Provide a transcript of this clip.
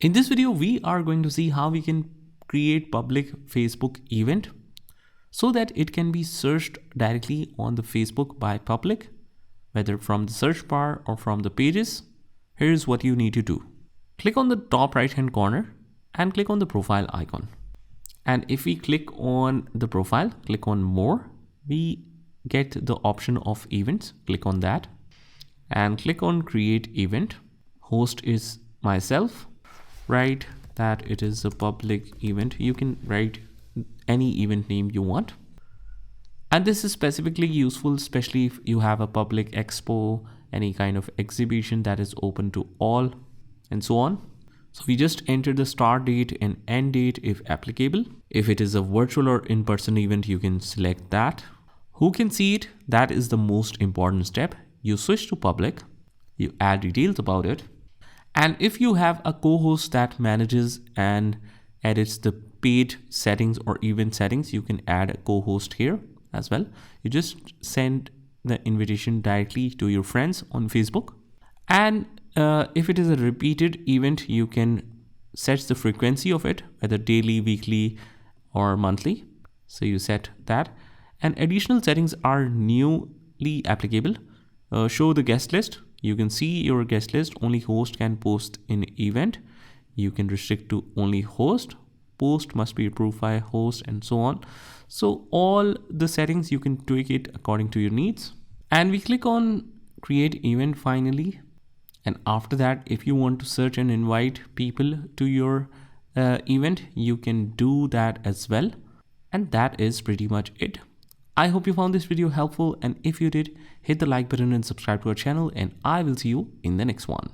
In this video, we are going to see how we can create public Facebook event so that it can be searched directly on the Facebook by public, whether from the search bar or from the pages. Here's what you need to do. Click on the top right hand corner and click on the profile icon. And if we click on the profile, click on more, we get the option of events. Click on that and click on create event. Host is myself. Write that it is a public event. You can write any event name you want. And this is specifically useful, especially if you have a public expo, any kind of exhibition that is open to all and so on. So we just enter the start date and end date if applicable. If it is a virtual or in-person event, you can select that. Who can see it? That is the most important step. You switch to public, you add details about it. And if you have a co-host that manages and edits the page settings or event settings, you can add a co-host here as well. You just send the invitation directly to your friends on Facebook. And if it is a repeated event, you can set the frequency of it, whether daily, weekly, or monthly. So you set that. And additional settings are newly applicable. Show the guest list. You can see your guest list. Only host can post in event. You can restrict to only host. Post must be approved by host and so on. So all the settings you can tweak it according to your needs. And we click on create event finally. And after that, if you want to search and invite people to your event, you can do that as well. And that is pretty much it. I hope you found this video helpful, and if you did, hit the like button and subscribe to our channel, and I will see you in the next one.